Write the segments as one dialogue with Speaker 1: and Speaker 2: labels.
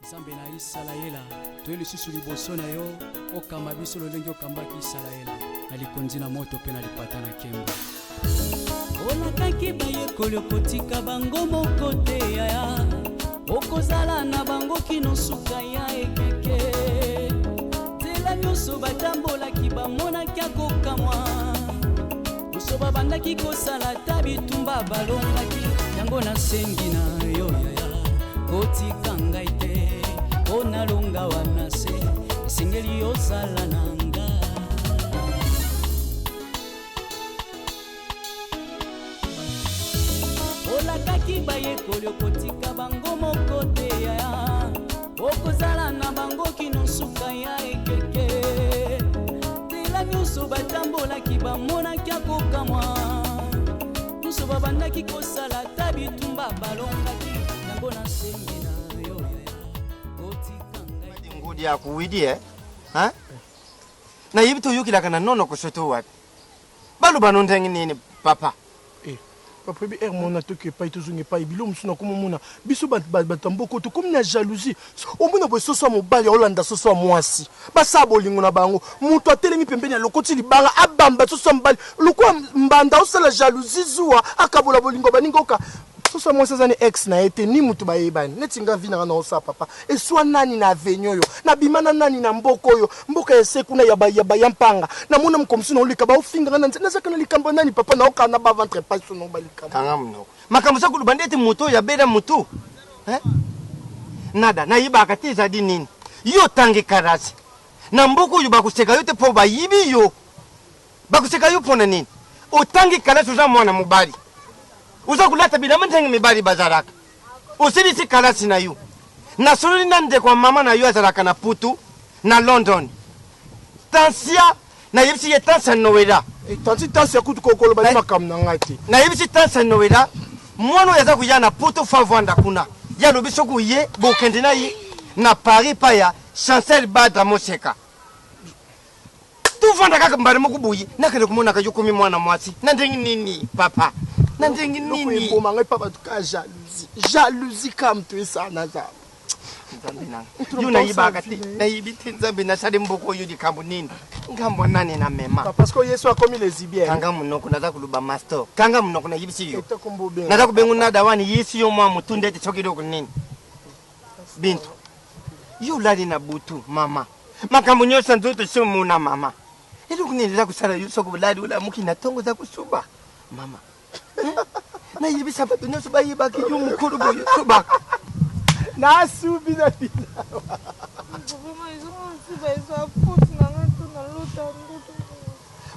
Speaker 1: Nzambe na Isalaela toyeli susu liboso na yo okamba biso lolenge okambaki Isalaela na likonzi na moto pe na lipata na kemba olakaki bayekoli okotika bango moko te yaya okozala na bango kino suka ya ekeke nzela nyonso batambolaki bamonaki akokamwa nyonso babandaki kosala ta bitumba balongaki yango nasengi na yo yaya kotika ngai te onalonga wana se esengeli ozala nanga olakaki bayekoli okotika bango moko te yaya okozala na bango kino suka ya ekeke nzela nyonso batambolaki bamonaki akokamwa nyonso babandaki kosala ta bitumba balongaki yango nasengi na yo yaya kotika ngai
Speaker 2: ngudi ya kuwidi ha na yibito yukila kana nono kushoto wat balu banondengi nini papa
Speaker 3: Papa bi mona to ke pa ituzunge pa ibilo musuna komona biso batamboko to comme na jalousie omona boso so mobali olanda so so mwasi basa bolingo na bango mutu atelemi pembeni ya lokoti libanga abamba so so mbali lokwa mbanda osala jalousie zuwa akabola bolingo baningoka so so mwasi zani ex na ete ni mutu bayebani netinga vina na osa papa e swa nani na avenue yo na bimana nani na mboko yo mboka ese kuna ya mpanga na mona mkomsi na olika ba ofinga na nzaka na likambo nani papa na okana ba ventre pas so no balikamba
Speaker 2: kanga mno makambo saku bandete mutu ya beda mutu nada na yiba akatiza di nini yo tangi karasi na mboko yo bakuseka yote po bayibi yo bakuseka yo pona nini otangi karasi za mwana mubali uza kulata bila mantengi mibali bazaraka usiri si karasi na yu na sururi nande kwa mama na yu azaraka na Putu na London tansia na yibisi ye tansa nowera
Speaker 3: tansi kutu kokolo bali makam na ngati
Speaker 2: na yibisi tansa nowera mwana yaza kuyana Putu favanda kuna ya lobiso kuye bokende na yi na Paris paya Chancel Badra Moseka tu vanda kaka mbare mukubuyi nakale kumona kajukumi mwana mwasi nandengi nini papa nandengi nini
Speaker 3: ko mangai papa tuka jalousie kam tu sana za
Speaker 2: Nzambe nanga yuna yibaka ti na yibiti Nzambe na sale mboko yudi kambu nini ngambo nani na mema
Speaker 3: parce que Yesu a commis les ibiens
Speaker 2: kanga munoko naza kuluba master kanga munoko na yibisi yo naza kubengu na dawani yisi yo mwa mutunde te chokiro kunini bintu yo lali na butu mama makambo nyosa nzoto sio muna mama ili kunileza kusala yuso kubuladi ula mukina tongo za kusuba mama na yibisa batu nyoso bayibaki yo mukuru boyo suba
Speaker 3: na subi na bila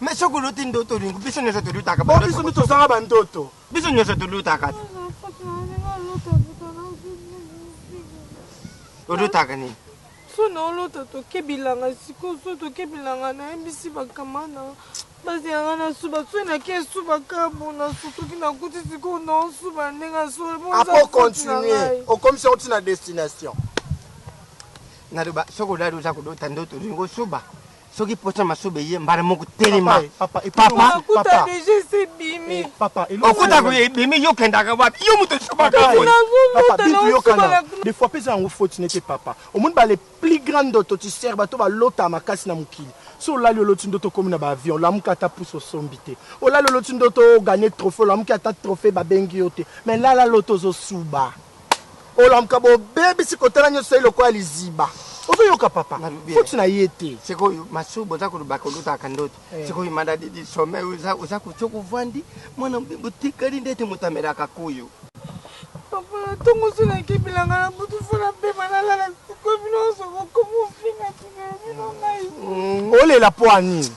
Speaker 2: mais soko loti ndoto ringu biso nyoso tulutaka
Speaker 3: ba biso ndoto sanga bandoto
Speaker 2: biso nyoso tulutaka tulutaka nini
Speaker 4: so na olota to kebilanga siko so to kebilanga na mbisi bakamana basi yanga na suba so na ke suba kabo na soki na kuti siko na suba ndenga so
Speaker 3: après continuer au comme si on tient la destination
Speaker 2: naruba soko daru za kudota ndoto ringo suba soki pota masube ye mbara moku telema
Speaker 3: papa
Speaker 4: déjà c'est bimi
Speaker 3: papa
Speaker 2: okuta ko bimi yo kenda ka wapi yo muto suba ka
Speaker 3: papa bitu yo kana des fois pesa en faute n'était papa au monde ba les plus grandes doto tu sers bato ba lota makasi na mukili so la loti ndoto comme na ba avion la mukata pousse au sombité o la loti ndoto gagner trophée la mukata trophée ba bengi yote mais la loto zo suba o la mukabo baby sikotana nyoso ile kwa liziba ozo yoka papa futi na yete
Speaker 2: siko masubo za kurubaka luta kandoto siko imanda di some uza kuchoku vandi mwana mbutika ndete mutamera kakuyu
Speaker 4: papa tongo sona kebilanga na butu fona bema na la siko binoso ko finga tinga ngai
Speaker 3: ole la poani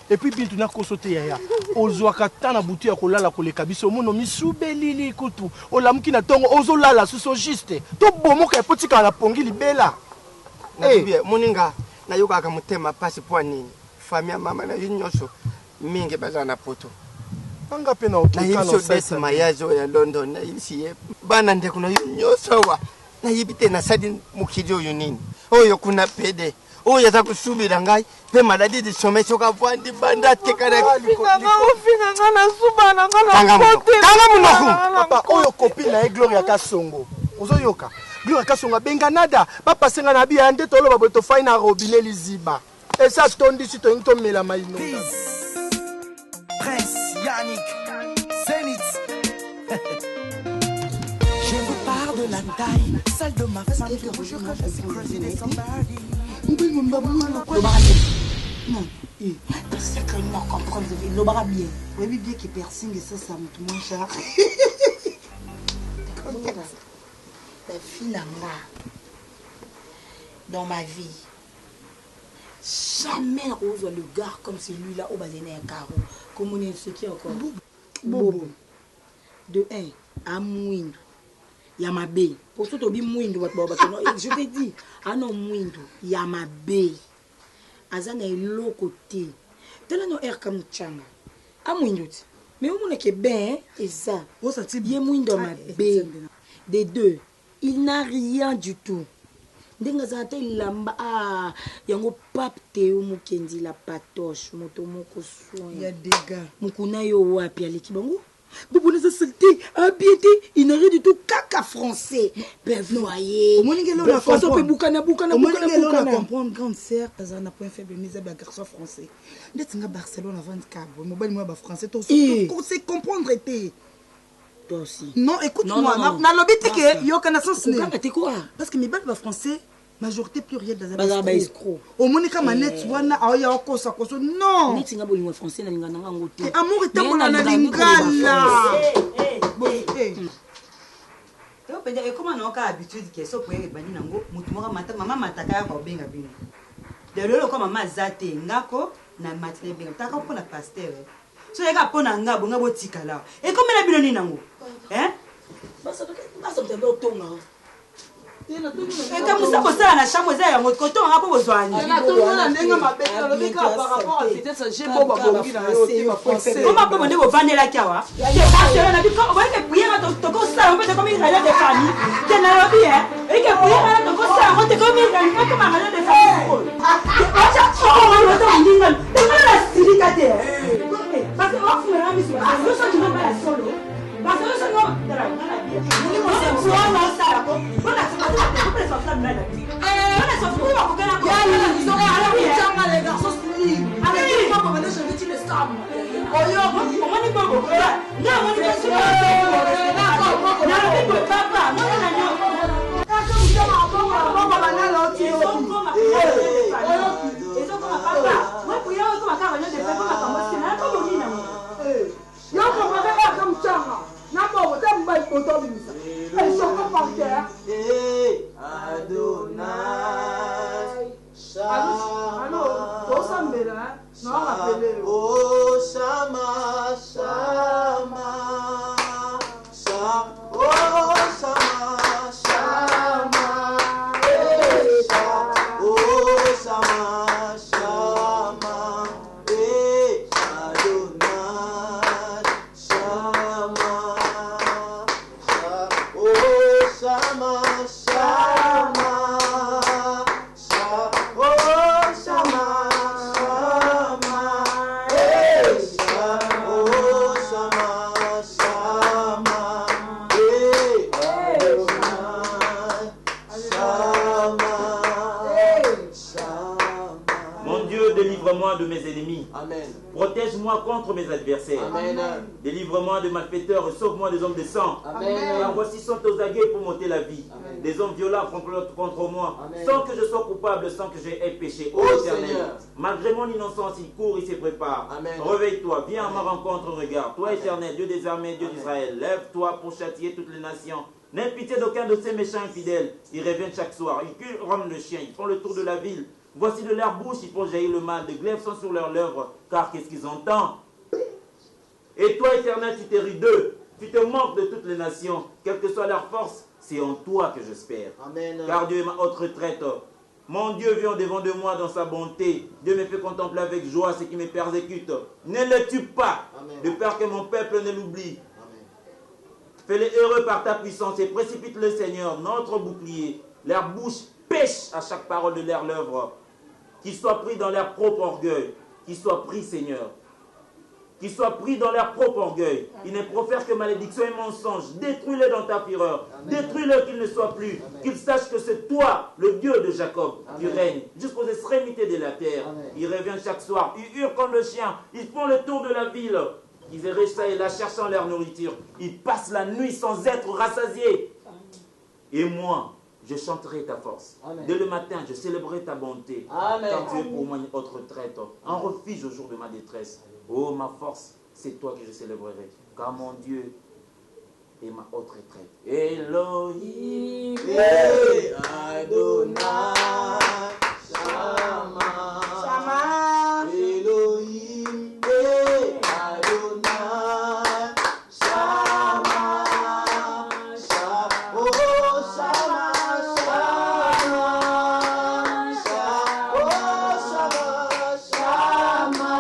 Speaker 3: et puis bintu na kosote yaya ozwaka tana butu ya kolala koleka biso mono misubelili kutu olamuki na tongo ozolala suso juste to bomoka epotika na pongi libela
Speaker 2: natubie muninga na yuka akamutema pasi kwa nini famia mama na yinyoso mingi baza na Putu
Speaker 3: anga pena okikana
Speaker 2: na yibisi desi mayazo ya London na yibisi ye bana nde kuna yinyoso wa na yibite na sadi mukijo yunini oyo kuna pede oyo za kusubira ngai pe maladi di somesho ka vandi banda tekana
Speaker 4: finga na suba na ngana
Speaker 2: kanga munoku
Speaker 3: papa oyo copine na Gloria Kasongo ozo yoka Gloire kasonga benganada ba pasenga na bia nde tolo ba boto faina robinet liziba. Et ça tondi si to into mela maino.
Speaker 5: Prince Yannick Zenith. Je vous parle de la taille, celle de ma femme que je suis crazy de somebody.
Speaker 6: Non, c'est que nous comprenons le bras bien. Oui, bien que piercing et ça me moins cher. La fille là, dans ma vie, jamais on voit le gars comme celui-là au baléné à carreau. Comme on est ce qui est encore. Bobo. De 1 à Mouindo. Yamabe. Pour tout au bien Mouindo, je te dis, ah non, Mouindo, Yamabe. Azana est l'autre côté. Tel no air comme Tchanga. A Mouindo. Mais où mon est bien, et ça. Bien Mouindo ma bé. Des deux, il n'a rien du tout. Ndengazate lamba ah yango pape Théo Mukendi la patoche moto moko soin. Il y a des gars. Mukuna yo wapi aliki bango. Bobo les saleté, habiété, il n'a rien du tout caca français. Ben voyez. Ben français peut boukana. Comprendre grande sœur, ça n'a point faible mise à garçon français. D'être à Barcelone avant de cabo, mobile moi français tout c'est comprendre été. Toi aussi. Non, écoute-moi, na lobby que yo kana sens né. Parce que mes balles français majorité plurielle dans un escroc. Au monika manette wana aya okosa koso non. Ni tinga bolingo français na lingana ngango te. Amour était mon na lingala.
Speaker 7: Yo pende e comment on ka habitude que so poye bani nango mutu moka mata mama mataka ya ko benga bino. De lelo ko mama zate ngako na matine benga taka ko na pasteur. So eka pona ngabo ngabo tikala. E comme na bino ni nango. Hein?
Speaker 6: Basa te do tonga.
Speaker 7: Eka musa ko sala na chambre za ya motko to ngapo bozwani.
Speaker 4: Na to mona ndenga mabeta lobeka par rapport à vitesse j'ai boba bongi na yo te français.
Speaker 7: Comment bobo ndebo vandela kyawa? Ke pasteur na biko o ke puyer to ko sala on peut comme une réunion de famille. Ke na lobi hein? Et que puyer to ko sala on te comme une réunion comme une réunion de famille. Acha ko on to ndinga. Te mala la silikate. Parce que on fait la mission. Nous sommes tu pas la solo. Parce que nous sommes dans la vie. Nous sommes sur un sala ko. On a ça on peut sortir de là. On a sorti pour qu'on a quoi. Ils sont à les garçons libres. Avec moi pour venir chez les femmes. Oyo, on est bobo. Non, on est sur papa. Moi on a non. Ils sont comme papa. Moi pour y avoir comme un réunion de famille comme moi c'est là comme on dit non.
Speaker 4: Yo comprends comme Tchanga. Na bo ta mba poto bimisa. Elle sont par terre.
Speaker 5: Adonai.
Speaker 4: Allô, to sambela. Non rappelé.
Speaker 5: Oh Shama, Shama. Oh Shama, Shama. Oh Shama, Shama. Adonai. Shama. Oh Shama, Shama. Oh Shama, Shama. Oh Shama, Shama.
Speaker 8: Mon Dieu, délivre-moi de mes ennemis.
Speaker 5: Amen.
Speaker 8: Protège-moi contre mes adversaires.
Speaker 5: Amen.
Speaker 8: Délivre-moi de malfaiteurs et sauve-moi des hommes de sang.
Speaker 5: Amen.
Speaker 8: Car voici sont aux aguets pour m'ôter la vie.
Speaker 5: Amen.
Speaker 8: Des hommes violents complotent contre moi.
Speaker 5: Amen.
Speaker 8: Sans que je sois coupable, sans que j'aie péché. Ô
Speaker 5: Oh,
Speaker 8: Éternel,
Speaker 5: Seigneur.
Speaker 8: malgré mon innocence, il court, il se prépare.
Speaker 5: Amen.
Speaker 8: Réveille-toi, viens à ma
Speaker 5: Amen.
Speaker 8: rencontre, regarde. Toi,
Speaker 5: Amen.
Speaker 8: Éternel, Dieu des armées, Dieu
Speaker 5: Amen.
Speaker 8: d'Israël, lève-toi pour châtier toutes les nations. N'aie pitié d'aucun de ces méchants infidèles. Ils reviennent chaque soir. Ils curent le chien. Ils font le tour de la ville. Voici de leur bouche, ils font jaillir le mal. Des glaives sont sur leurs lèvres. Car qu'est-ce qu'ils entendent? Et toi, Éternel, tu t'es ri d'eux. Tu te moques de toutes les nations. Quelle que soit leur force, c'est en toi que j'espère.
Speaker 5: Amen.
Speaker 8: Car Dieu est ma haute retraite. Mon Dieu vient devant de moi dans sa bonté. Dieu me fait contempler avec joie ceux qui me persécutent. Ne le tue pas,
Speaker 5: Amen.
Speaker 8: de peur que mon peuple ne l'oublie.
Speaker 5: Amen.
Speaker 8: Fais-les heureux par ta puissance et précipite-le, Seigneur, notre bouclier. Leur bouche pêche à chaque parole de leur lèvre. Qu'ils soient pris dans leur propre orgueil. Qu'ils soient pris, Seigneur, qu'ils soient pris dans leur propre orgueil. Ils ne profèrent que malédiction et mensonge. Détruis-les dans ta fureur. Détruis-les qu'ils ne soient plus. Qu'ils sachent que c'est toi, le Dieu de Jacob, qui règne jusqu'aux extrémités de la terre. Ils reviennent chaque soir. Ils hurlent comme le chien. Ils font le tour de la ville. Ils errent ça et là cherchant leur nourriture. Ils passent la nuit sans être rassasiés. Et moi, je chanterai ta force. Amen. Dès le matin, je célébrerai ta bonté. Amen. Car tu es pour moi autre traite, un refuge au jour de ma détresse. Oh, ma force, c'est toi que je célébrerai. Car mon Dieu est ma haute retraite. Elohim, Adonai, Shama, Shama, Elohim, Adonai, Shama, Shama, oh, Shama, Shama, Shama, oh, Shama, Shama,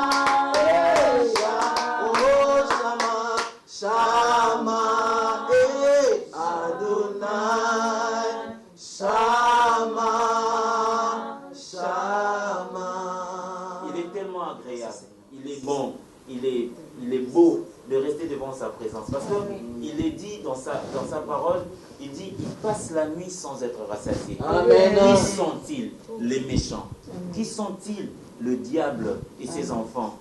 Speaker 8: oh, Shama, Shama, Adonai, Shama, Shama. Il est tellement agréable, il est bon, il est beau de rester devant sa présence. Parce qu'il est dit dans sa parole, il dit, ils passent la nuit sans être rassasiés. Amen. Qui sont-ils? Les méchants. Qui sont-ils? Le diable et ses enfants.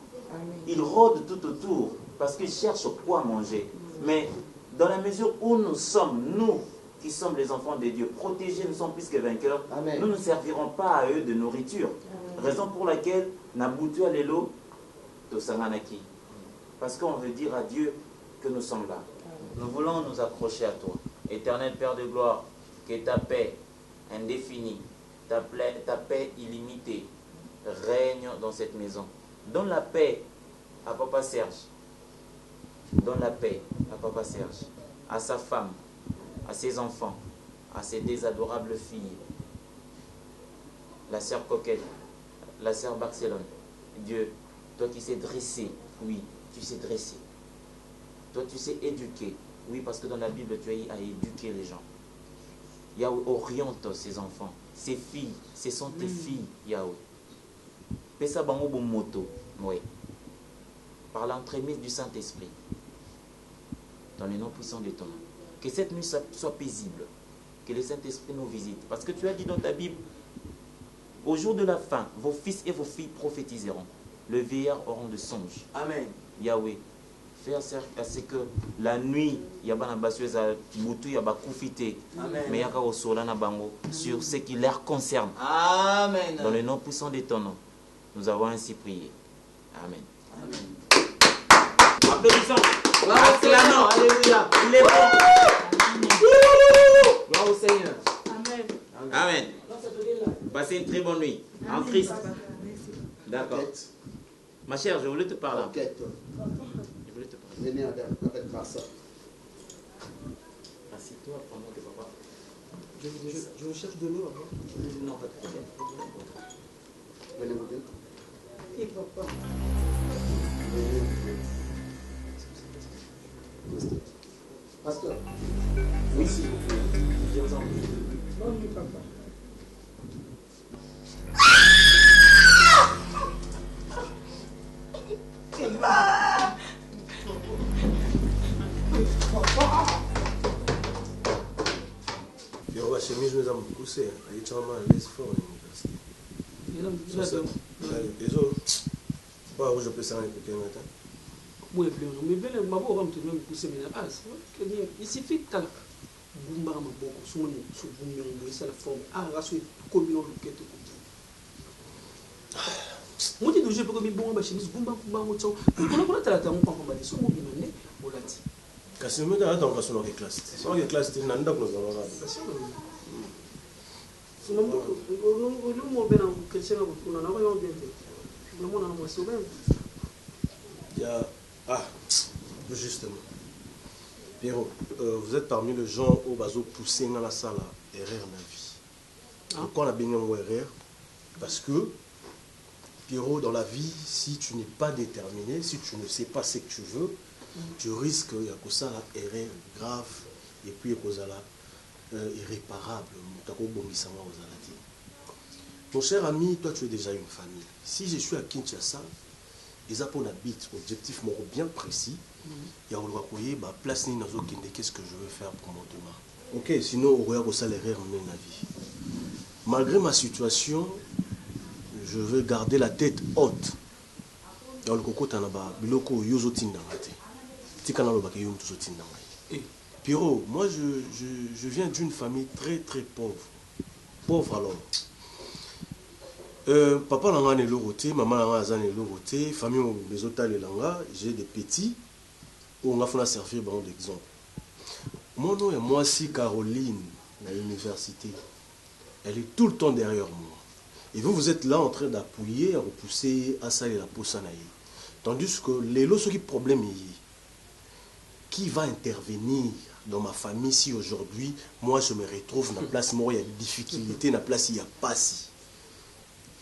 Speaker 8: Ils rôdent tout autour parce qu'ils cherchent quoi manger. Mais dans la mesure où nous sommes, nous qui sommes les enfants de Dieu, protégés, nous sommes plus que vainqueurs, amen, nous ne servirons pas à eux de nourriture. Raison pour laquelle Nabutu Alelo Tosanganaki. Parce qu'on veut dire à Dieu que nous sommes là. Nous voulons nous accrocher à toi. Éternel Père de gloire, que ta paix indéfinie, ta paix illimitée règne dans cette maison. Donne la paix à Papa Serge. Donne la paix à Papa Serge, à sa femme, à ses enfants, à ses deux adorables filles. La sœur Coquette, la sœur Barcelone. Dieu, toi qui sais dresser, oui, tu sais dresser. Toi tu sais éduquer, oui, parce que dans la Bible tu as à éduquer les gens. Yahweh oriente ses enfants, ses filles, ce sont tes filles, Yahweh. Pesa bango bon moto, oui. Par l'entremise du Saint-Esprit, dans les noms puissants de ton nom. Que cette nuit soit paisible, que le Saint-Esprit nous visite. Parce que tu as dit dans ta Bible, au jour de la fin, vos fils et vos filles prophétiseront. Le vieillard auront de songes. Amen. Yahweh, fais à ce que la nuit, il y a des boutou, il y a des mais il y a des sur ce qui leur concerne. Amen. Dans le nom puissant de ton nom, nous avons ainsi prié. Amen. Amen. Applaudissons. Acclamons. Alléluia. Il est bon. Gloire au Seigneur. Amen. Amen. Passez une très bonne nuit en Christ. D'accord. Ma chère, je voulais te parler. Je voulais te parler. Venez avec Massa. Assieds-toi pendant que papa. Je vous cherche de l'eau. Non, pas de problème. Venez vous dire. Et papa. Pasteur. Oui, si. Je vous en prie. Non, oui, papa.
Speaker 3: Yo, la chemise nous a poussé. Elle est vraiment à l'aise fort à l'université. Les autres, pas où je peux s'en écouter maintenant.
Speaker 1: Oui, mais bien, je vais me pousser. Il suffit que Bumba m'a beaucoup, son Bumba, c'est la forme. Ah, la suite, comme il a été. Moi, je dis que je bon, je suis Bumba, Bumba,
Speaker 3: kasi mimi da donc sur la classe. Sur la classe tu n'as pas nous avons. Justement. Pierrot, vous êtes parmi les gens au bateau poussé dans la salle à erreur dans la vie. Pourquoi on a bien une erreur? Parce que Pierrot, dans la vie, si tu n'es pas déterminé, si tu ne sais pas ce que tu veux, tu risques qu'il y a que ça là, erreur grave et puis il y a irréparable. Mon cher ami, toi tu es déjà une famille. Si je suis à Kinshasa, ils ont pour but, objectif bien précis. Il y a une place, qu'est-ce que je veux faire pour mon demain. Ok, sinon, on va salaire mon avis. Malgré ma situation, je veux garder la tête haute. Dans le coco, biloko yozo tindangate. Tikana lo bake yozo tindangate. Piro, moi je viens d'une famille très très pauvre. Pauvre alors. Papa langa ne loroté, maman langa azane loroté, famille mezota le langa, j'ai des petits où on a fait servir bon d'exemple. Mon nom est moi si Caroline à l'université. Elle est tout le temps derrière moi. Et vous êtes là en train d'appuyer, à repousser, à saler la poisse. Tandis que les lots qui problème qui va intervenir dans ma famille si aujourd'hui, moi je me retrouve dans la place, moi il y a des difficultés, dans la place il n'y a pas si.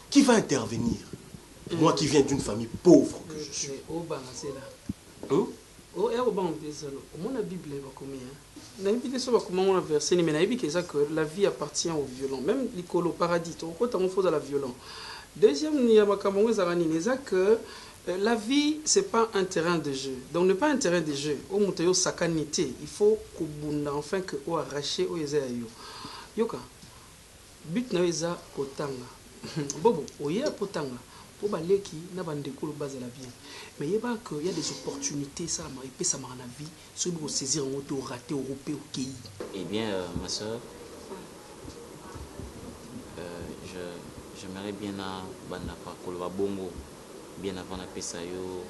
Speaker 3: Qui va intervenir? Moi qui viens d'une famille pauvre que je suis.
Speaker 9: La vie appartient au violent. Même l'école au paradis, quand on fait la violence. Deuxième, il y a que la vie, ce n'est pas un terrain de jeu. Donc, ne pas un terrain de jeu. Au montayo sakanité, il faut qu'on enfin que on arrache au yezayo. Yoka, but na yeza potanga. Bobo, oye potanga. Pour baler qui n'a pas de cours base de la vie. Mais il y a des opportunités, ça m'a épais, ça m'a la vie. Ceux qui vont saisir en auto raté européen au pays.
Speaker 10: Eh bien, ma soeur, j'aimerais bien à Bandapa Kolva Bongo, bien avant la Pesayo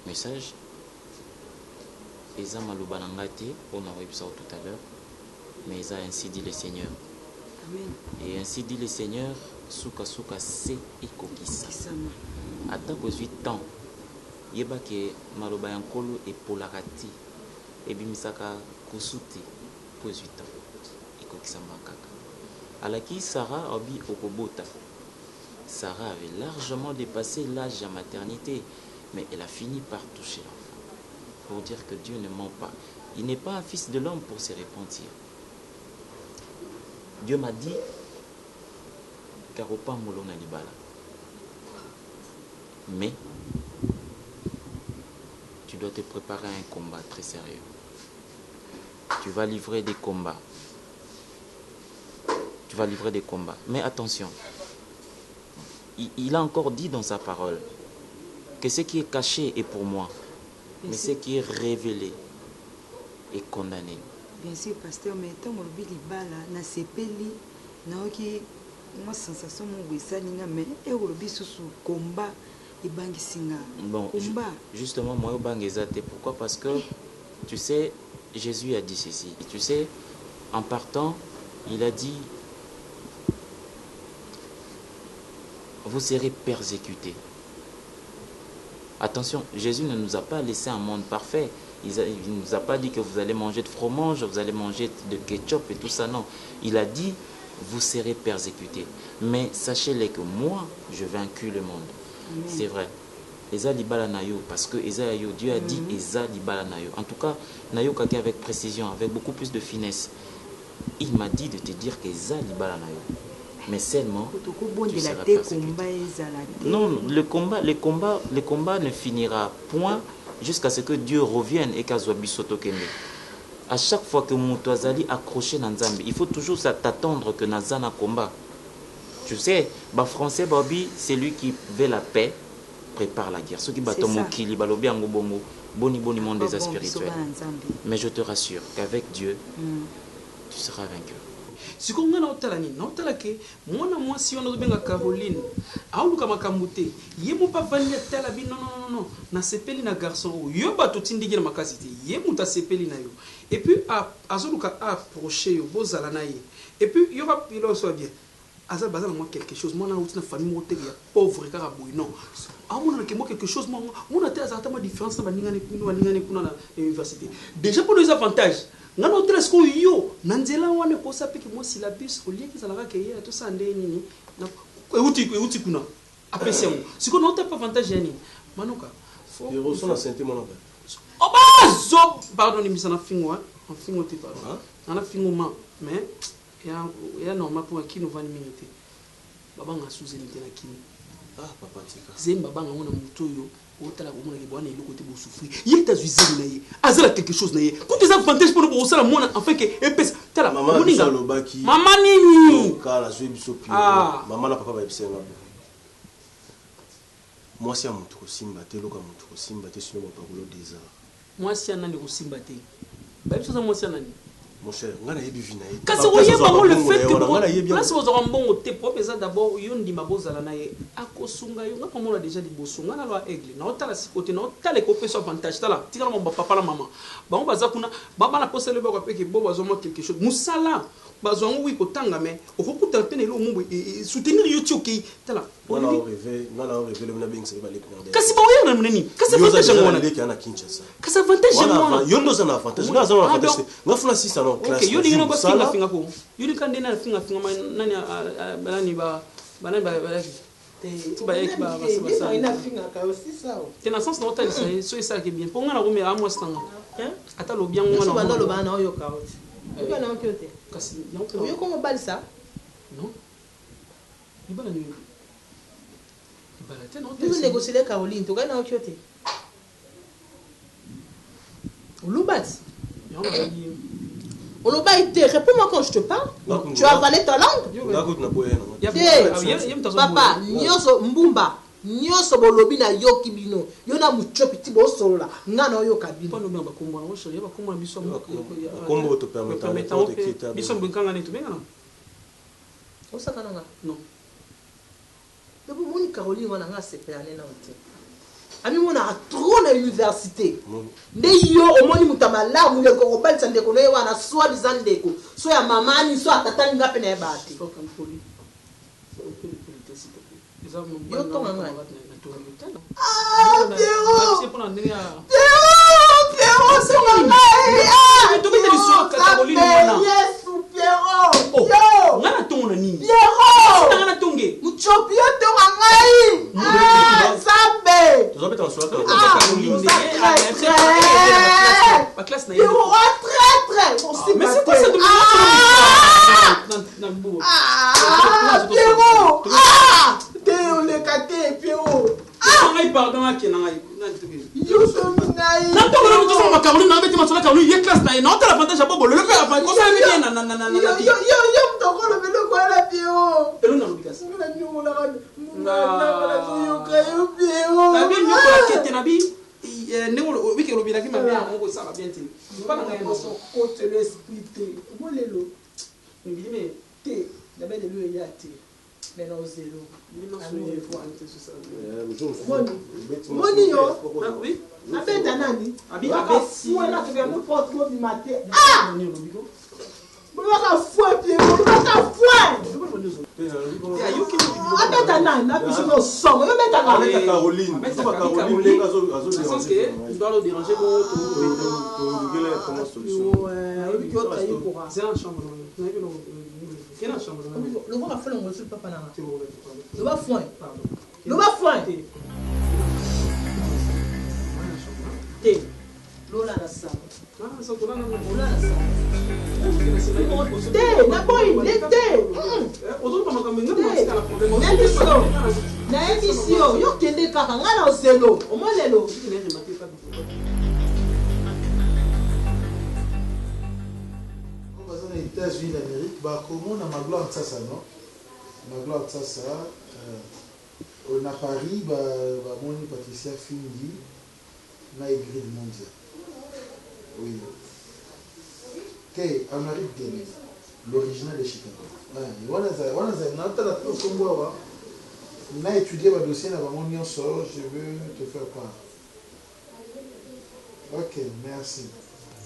Speaker 10: message. Et ça m'a l'oubanangate, on a vu ça tout à l'heure. Mais ça ainsi dit le Seigneur. Amen. Et ainsi dit le Seigneur. Suka suka se ikokisa ata kozwi temps yeba ke maloba ya nkolo epolakati ebimisaka kusuti kozwi temps ikokisa makaka alaki Sarah obi okobota. Sarah avait largement dépassé l'âge de maternité, mais elle a fini par toucher l'enfant pour dire que Dieu ne ment pas. Il n'est pas un fils de l'homme pour se repentir. Dieu m'a dit Karopa Molona Libala. Mais tu dois te préparer à un combat très sérieux. Tu vas livrer des combats. Tu vas livrer des combats. Mais attention, il a encore dit dans sa parole que ce qui est caché est pour moi, mais ce qui est révélé est condamné.
Speaker 6: Bien sûr, pasteur, mais tant que je Libala, na sepeli, na oki moi sensation mon wesalinga mais eurobi sous combat et bangisinga.
Speaker 10: Bon, justement moi bangezate pourquoi? Parce que tu sais Jésus a dit ceci. Et tu sais en partant, il a dit vous serez persécutés. Attention, Jésus ne nous a pas laissé un monde parfait. Il ne nous a pas dit que vous allez manger de fromage, vous allez manger de ketchup et tout ça, non. Il a dit vous serez persécutés. Mais sachez-les que moi, je vaincu le monde. C'est vrai. Eza libala nayo, parce que Eza yo, Dieu a dit Eza libala nayo. En tout cas, nayo kaki avec précision, avec beaucoup plus de finesse. Il m'a dit de te dire que Eza libala nayo. Mais seulement, tu seras persécuté. Non, le combat ne finira point jusqu'à ce que Dieu revienne et qu'Azwa bisoto kende. À chaque fois que Moutouazali accroché dans Nzambi, il faut toujours t'attendre que Nazana combat. Tu sais, bah français Babi, c'est lui qui veut la paix, prépare la guerre. Ceux qui battent Mokili, Balobi Angobongo, boni monde des spirituels. Mais je te rassure qu'avec Dieu, tu seras vainqueur.
Speaker 9: Si on a que moi si on a Caroline, auluka makamute, yemu pas vanille talabi non, na sepeli na garçon, yo ba totindi na makasiti, yemu ta sepeli na yo. Et puis azoluka approcher yo bozala na ye. Et puis yo va pilo soit bien. Azal bazal moi quelque chose, moi na outina famille moté ya pauvre car aboy non. Amona que moi quelque chose moi on a exactement différence na baninga kuna na université. Déjà pour les avantages nga no tresko yo nanzela wane ko sapiki mo syllabus au lieu qu'ils alaka ke ya to sande nini na euti kuna apesi ngo siko no ta avantage yani manoka fo
Speaker 3: et ressent la santé mon père
Speaker 9: obazo pardon mi sana fingo en fingo ti pardon ana fingo ma mais ya normal pour qui nous va minute baba nga sous unité na kini
Speaker 3: papa tika.
Speaker 9: Zemba banga ngona mutoyo. Otala komona ke bwana iloko te bo souffrir. Yeta zuize na ye. Azala quelque chose na ye. Quand des avantages pour nous osala mona en fait que epes tala
Speaker 3: maman
Speaker 9: moninga.
Speaker 3: Lobaki.
Speaker 9: Maman nini?
Speaker 3: Kala zwe biso pio. Maman na papa ba bisenga bo. Moi si amutu ko simba te loka mutu ko simba te sino ba pakolo des arts.
Speaker 9: Moi si anani ko simba te. Ba biso za moi si anani.
Speaker 3: Mon cher, ngana yebi vina ye.
Speaker 9: Kasi oye bango le fait que place vous aurez mbongo te propre ça d'abord yondi maboza la na ye akosunga yo ngaka mona déjà liboso ngana lo aigle na otala sikote na otala ko peso avantage tala tika na papa la maman bango baza kuna baba na poser le bako peke bo bazo mo quelque chose musala bazo ngo wi ko tanga mais o faut kuta pene lo mumbu soutenir yo tioki tala
Speaker 3: on a rêvé le mona bing se ba lek na.
Speaker 9: Kasi ba oye na mneni kasi avantage ngona
Speaker 3: lek na Kinshasa.
Speaker 9: Kasi avantage ngona
Speaker 3: yo ndo za na avantage nga za na avantage ngafuna 6 salon classe.
Speaker 9: Okay, yoni ngino ba finga ko. Yoni kande na finga nani nani ba nani ba ti ba yeki ba basa.
Speaker 6: Ina finga ka aussi ça.
Speaker 9: Tena sens na hôtel so ça qui bien. Ponga na romer a moi stanga. Ata lo bien ngona.
Speaker 6: So bando lo bana oyo ka oti. Uko na okyote.
Speaker 9: Kasi yanko.
Speaker 6: Oyo ko mobile ça?
Speaker 9: Non. Ibala ni. Ibala tena hôtel.
Speaker 6: Tu veux négocier les Caroline, tu gagnes na okyote. Olubat. Réponds-moi quand je te parle. Tu as avalé ta langue. Papa, nyoso mbumba, nyoso bolobi na yoki bino. Yona muchopi ti bo solola. Ngana yo kabino.
Speaker 9: Pas no bien ba kombo na sheri ba kombo na biso
Speaker 3: kombo to permettant de quitter.
Speaker 9: Biso mbukanga ni to benga na.
Speaker 6: Osaka nanga.
Speaker 9: Non.
Speaker 6: Debo moni Caroline wana nga sepelane na hotel. Ami mona trop na université. Nde yo omoni mutamala mu le ko bal sande ko lewa na soi disant ndeko. So ya mamani so atatani ngape na ebati.
Speaker 9: Faut comme poli.
Speaker 6: Yo to mama. Pierrot, c'est maman.
Speaker 9: Tu veux te sur Caroline wana.
Speaker 6: Yes, Pierrot.
Speaker 9: Yo, ngana tonga nini?
Speaker 6: Pierrot.
Speaker 9: Ngana tonge.
Speaker 6: Muchopi yo to ngai. Sabe.
Speaker 3: Tu vas mettre en soi
Speaker 9: Caroline.
Speaker 6: Ma classe na. Pierrot très.
Speaker 9: Mais c'est quoi ça de
Speaker 6: Pierrot. Théo le kate Pierrot.
Speaker 9: Pardon à qui n'a
Speaker 6: yo so mingai.
Speaker 9: Na to ngana to sama Caroline na beti masola Caroline ye classe na na otala avantage bobo le pe avantage ko sa mi na
Speaker 6: yo mtoko le velo kwa la Pierrot.
Speaker 9: Elo na lubikas.
Speaker 6: Na nyola na yo kayo Pierrot.
Speaker 9: Na bi nyoko la kete na bi ne wiki lo bi na ki ma bien ngo sa ba bien ti. Pas na ngaya so
Speaker 6: ko te l'esprit te. Mo lelo.
Speaker 9: Ngi me
Speaker 6: te na be le ya te. Mais non zéro. Moni yo.
Speaker 9: Oui.
Speaker 6: Abet anani.
Speaker 9: Abi
Speaker 6: fou na tu no porte mo du matin. Ah! Mo ka fou Pierrot, mo ka fou.
Speaker 9: Ya yuki.
Speaker 6: Abet anani na biso no son. Yo meta
Speaker 3: Caroline. C'est pas Caroline les azo
Speaker 9: sens que tu dois le déranger pour
Speaker 3: régler comment solution.
Speaker 9: C'est en chambre. Quelle chambre?
Speaker 6: Le voir a fait le monsieur papa na. Le va foin. Le va foin. Te. Lola na sa.
Speaker 9: Ah, ça qu'on a na.
Speaker 6: Lola na sa. Te, na boy, le te.
Speaker 9: Ozo pa makambenga na la problème.
Speaker 6: Na biso. Na emission, yo kende kaka ngala oselo. O mo lelo.
Speaker 11: Aux États-Unis d'Amérique, comment on a Magloire de ça, non? Magloire de ça, on a Paris, mon Patricia Findi, on a écrit le mondial. Oui. Ok, Amérique du Nord, l'original de Chicago. On a étudié ma dossier, je veux te faire part. Ok, merci.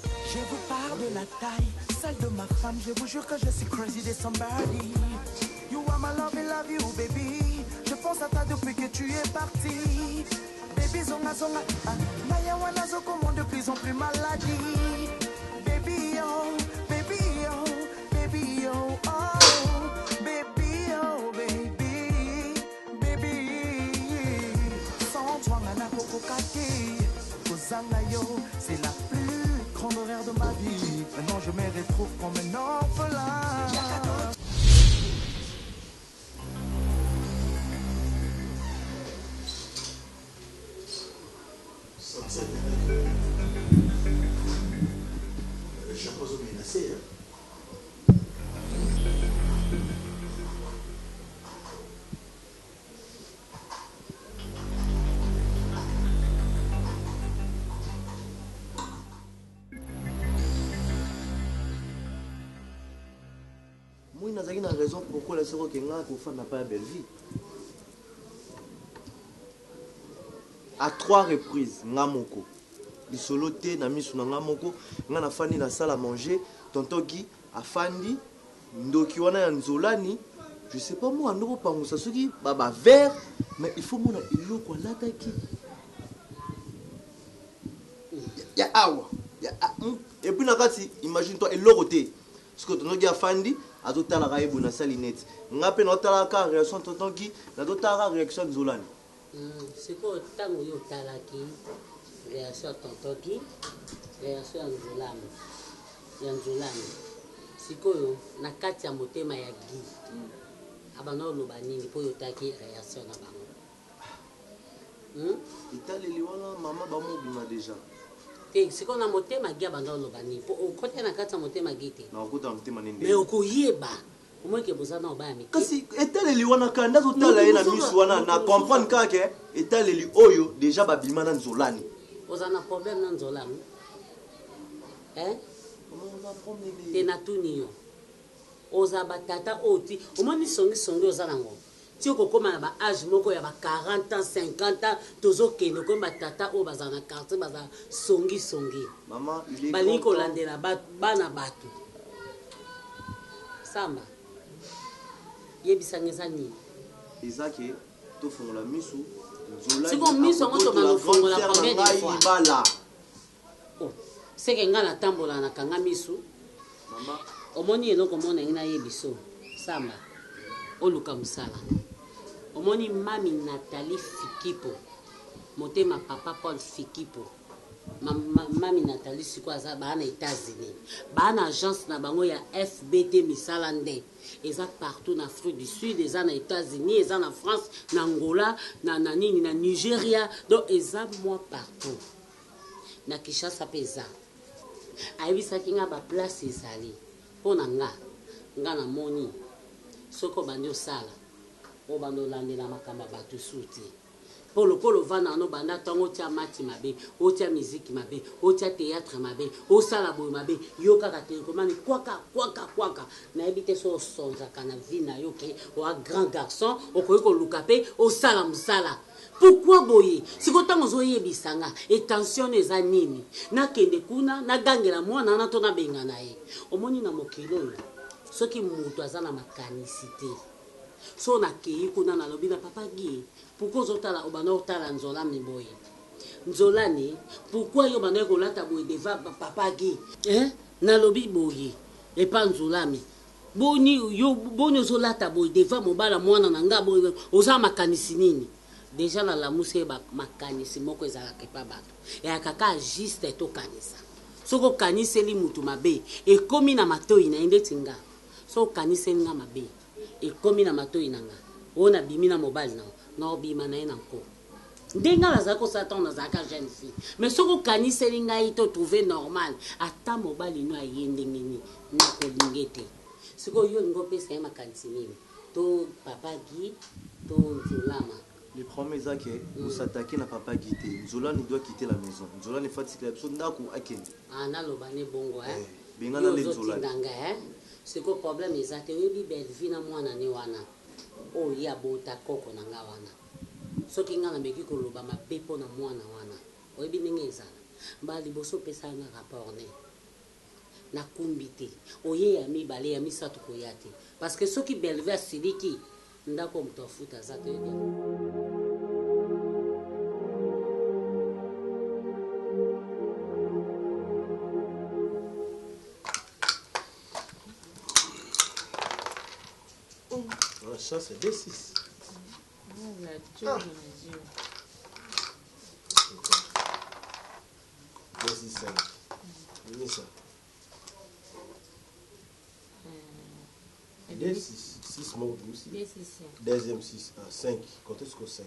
Speaker 5: Je vous parle de la taille, celle de ma femme. Je vous jure que je suis crazy de somebody. You are my love, I love you, baby. Je pense à toi depuis que tu es parti. Baby, zonga zonga, naya wana zo comment de plus en plus maladie. Baby, oh, baby, oh, baby, oh, oh, baby, oh, baby, baby. Sans toi, nana koko kake, kozanga yo, c'est la plus grande horaire de ma vie. Maintenant je me retrouve comme un orphelin.
Speaker 12: Moi, il y a une raison pourquoi les sœurs qui n'a pas une belle vie. À 3 reprises, Ngamoko. Il soloté, na misu na Ngamoko, na fandi na salle à manger, tonton Guy a fandi, ndoki wana ya nzolani, je sais pas moi, ndoko pangusa soki baba vert, mais il faut mona iloko lataki. Ya awa, et puis nakati, imagine-toi iloko te. Parce que tonton Guy a fandi, azotala ka ebona salinette. Ngape na otala ka réaction tonton Guy, na dotala réaction nzolani.
Speaker 13: C'est quoi tango yo talaki réaction tonton Guy, réaction ya nzolani. Sikoyo na kati ya motema ya Guy. Abana oloba nini po yo taki réaction na bango.
Speaker 12: Italeli wana mama ba mobima déjà.
Speaker 13: Te siko na motema Guy abana oloba nini po okote na kati ya motema Guy te.
Speaker 12: Na okota motema nende.
Speaker 13: Mais okoyeba. Omweke bozana obami.
Speaker 12: Kasi etaleli wana kanda zotala ye na misu wana na comprendre kake etaleli oyo déjà babima na nzolani.
Speaker 13: Ozana problème na nzolani. Te na tuni yo. Oza batata oti. Omoni songi oza nango. Ti okokoma na ba âge moko ya ba 40 ans, 50 ans, tozo kende ko batata o bazana quartier baza songi.
Speaker 12: Maman, il est
Speaker 13: bali ko landela bana batu. Samba. Yebisangeza ni.
Speaker 12: Ezake to fongola misu. Nzolani.
Speaker 13: Siko misu ngoto ba fongola combien de fois?
Speaker 12: Bala.
Speaker 13: Oh, c'est que ngana tambola na kanga misu.
Speaker 12: Maman,
Speaker 13: omoni eloko mona ngina yebiso. Samba. Oluka musala. Omoni mami Nathalie Fikipo. Motema papa Paul Fikipo. Mami Nathalie siko aza ba na États-Unis. Ba na agence na bango ya FBT misala nde. Eza partout na Afrique du Sud, eza na États-Unis, eza na France, na Angola, na nini na Nigeria. Donc eza moi partout. Na Kinshasa peza. Ayebisaki nga ba place ezali. Pona nga na moni. Soko bandi osala. O bando landela makamba batu suti. Polo vana no banda tango tia mati mabe, o tia musique mabe, o tia théâtre mabe, o sala boy mabe, yo kaka telekomani kwaka. Na ebite so sonza kana vina yo ke o a grand garçon, o ko luka pe o sala musala. Pourquoi boye? Siko tango zo yebisanga, et tension eza nini? Na kende kuna na gangela mwana na tona bengana ye. Omoni na mokilo yo. Soki mutu aza na makanisite. So na kei kuna na lobi na papa Guy. Pourquoi ozotala obana otala nzolani boye? Nzolani, pourquoi yo bana kolata boye deva papa Guy? Na lobi boye. Et pas nzolami. Boni ozolata boye deva mobala mwana na nga boye oza makanisi nini? Déjà na la muse ba makanisi moko ezala kepa bato. Ya kaka juste to kanisa. Soko kaniseli mutu mabe e komi na matoi na ende tinga. So kaniseli na mabe e komi na matoi nanga. Ona bimi na mobile na obima na ena nko. Ndenga la zako satan na zaka jeune fille. Mais soko kaniseli ngai to trouver normal. Ata mobile no ayende ngini na ko lingete. Siko yo ngo pesa ya makanisi nini. To papa Guy to Nzolama.
Speaker 12: le premier ça que vous s'attaquer na papa Guité. Nzolani doit quitter la maison. Nzolani fatigué la personne ndako akende.
Speaker 13: Ah na lobane bongo
Speaker 12: Bengana le Nzolani.
Speaker 13: C'est quoi problème exact oui belle vie na mwana ni wana. Oh ya bota koko na nga wana. Soki nga na meki ko loba mapepo na mwana wana. Oyebi ndenge ezala. Ba liboso pesa na rapport ne. Na kumbite. Oye ya mibale ya misato koyate. Parce que soki belve asidiki ndako mtofuta zate bien.
Speaker 3: Ça c'est D6. D6 5. Mets ça. D6. 6 manque aussi. Deuxième 6. 5. Comptez jusqu'au 5.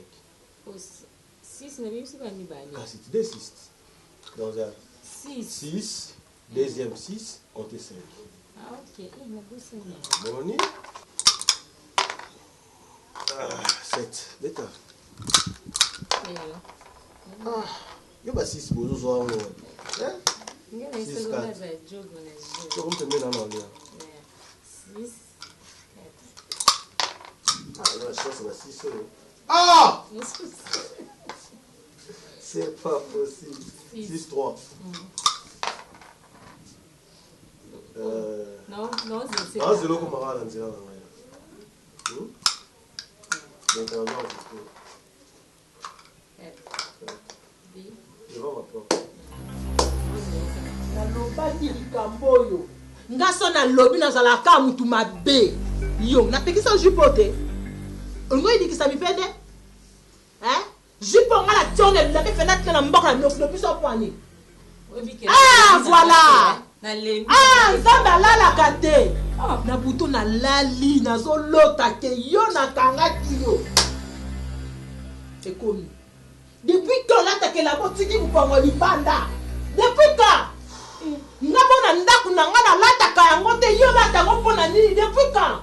Speaker 4: 6 na bimsi ba mibale.
Speaker 3: Kasi D6. Dans un 6. Deuxième 6. Comptez 5.
Speaker 4: Ah ok. Na bosse.
Speaker 3: Moni. 7. Beta. Yo ba 6 bozo zo ngo.
Speaker 4: Ngena isegonda za jogo na jogo.
Speaker 3: Ko mtembe na nani?
Speaker 4: 6
Speaker 14: la chance, on a 6 euros.
Speaker 11: Ah!
Speaker 14: C'est pas possible. 6-3.
Speaker 4: Non, c'est
Speaker 14: Ah, c'est là qu'on m'a rendu là. Donc, alors, je vais m'apprendre.
Speaker 6: nalobaki likambo oyo nga so nalobi nazalaka mutu mabe yo napekisa jupo te olingo yidikisa mipe te jupo nga na tionge elulabi fena tina na mboka na biso poani voilà nzambe alalaka te na buto nalali nazolota ke yo nakangaki yo ekomi depuis que olatakela botiki mopango libanda depuis que nga mona ndako na nga nalataka yango te yo lata yango mpo na nini depuis quand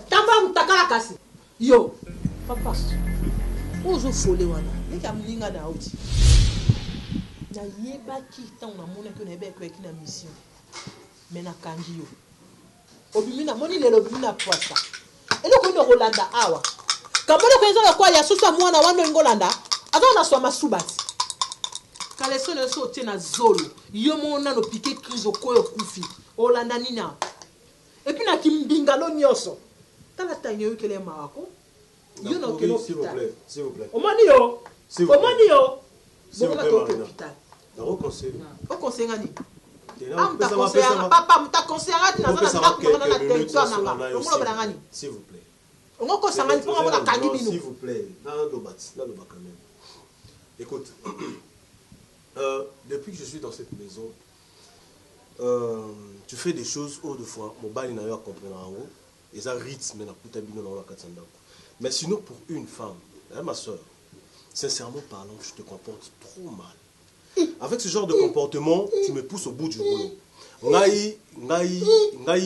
Speaker 6: tamba mutakala kasi yo papa ozofole wana eka moninga na oti nayebaki ntango namonaki oyo nayeba ekoyaki na mission me nakangi yo obimi namoni lelo obimi na poisa eloko ini okolanda awa kamoni koyeza lokwa ya susu ya mwana wana olingo olanda aza na swa masubati kaleso na so otie na zolo yo mona no piqué crise okoyo kufi olanda nini awa epuis na kimbingalo nyonso tala tangi oyokele mawako yo na okele hôpital
Speaker 14: S'il vous plaît.
Speaker 6: omoni yo omoni yo
Speaker 14: Bokoka
Speaker 6: to hôpital
Speaker 14: au conseil.
Speaker 6: Au conseil ngani
Speaker 14: Papa,
Speaker 6: muta conseil ngati na zana na na territoire nanga omolo bala ngani
Speaker 14: s'il vous plaît.
Speaker 6: On conseil ngani pour ngona kangi bino
Speaker 14: s'il vous plaît. Na do quand même. Écoute, depuis que je suis dans cette maison, tu fais des choses autrefois mon bali na yo comprendre en haut et ça rythme na puta bino na la katsanda. Mais sinon pour une femme, ma soeur, sincèrement parlant, je te comporte trop mal. Avec ce genre de comportement, tu me pousses au bout du rouleau. Ngai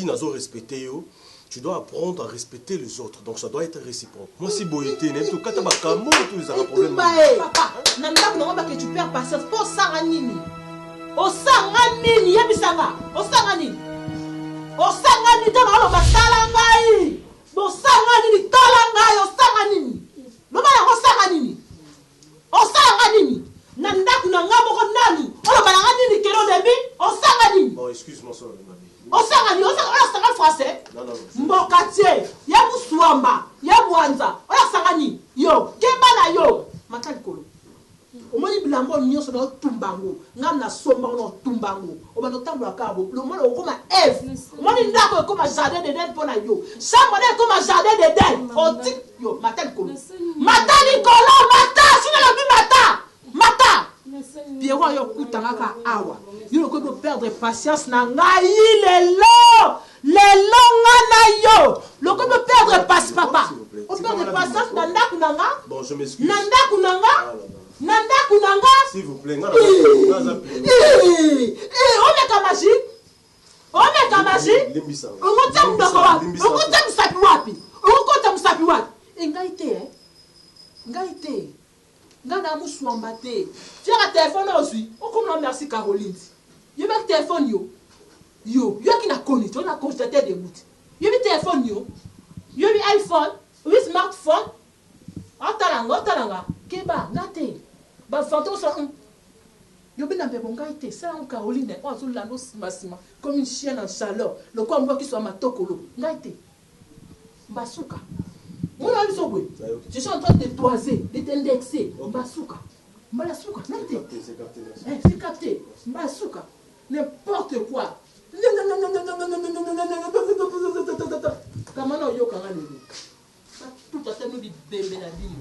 Speaker 14: nazo respecter yo. Tu dois apprendre à respecter les autres. Donc ça doit être réciproque. Moi si boyete, même tout kata bakamo, tous les problèmes.
Speaker 6: Papa, nanda ko ngaba ke tu perds patience pour sanga nini. O sanga nini yebisanga? O sanga nini? O sanga nini to na lo batala ngai. Bo sanga nini tala ngai, o sanga nini? Lo ba ya o sanga nini? O sanga nini? Nanda kuna ngabo ko nani? O ba nga nini kero debi? O sanga nini?
Speaker 14: Bon, excuse-moi ça, mamie.
Speaker 6: O sanga nini? O sanga français?
Speaker 14: Non, non.
Speaker 6: Mbokatier, ya buswamba, ya bwanza. O ya sanga nini? Yo, keba na yo. Makali kolo. Omoni bilambo nyonso na tumbango. Ngam na somba na tumbango. O ba no tambola kabo. Lo mona okoma Eve. Omoni ndako ekoma jardin de den pona yo. Chambre de ekoma jardin de den. O tik yo, makali kolo. Matali kolo, mata, sina lo bi mata. Mata. Pierrot yo kutanga awa. Yo ko perdre patience na ngai lelo. Lelo ngana yo. Lo ko perdre patience papa. O perdre patience na ndaku nanga.
Speaker 14: Bon, je m'excuse.
Speaker 6: Na ndaku nanga. Nanda kunanga.
Speaker 14: S'il vous plaît,
Speaker 6: on est kamashi. On est kamashi. On t'a mdoko. On t'a msapi wapi. On t'a msapi wapi. Ngaite Ngaite. Ngana muswamba te. Tiens téléphone aussi. On comme merci Caroline. Yo mek téléphone yo. Yo qui na connu, on a constaté des bouts. Yo bi téléphone yo. Yo bi iPhone, oui smartphone. Otalanga. Keba nate. Ba fanto so yo bina bebo ngaite ça en Caroline on zo la no sima comme une chienne en chaleur le quoi moi qui soit matokolo ngaite basuka mona biso gwe je suis en train de toiser de t'indexer basuka mbala suka nate c'est capté basuka n'importe quoi kamana yo kanga lelo tout à fait nous di bembe na bino.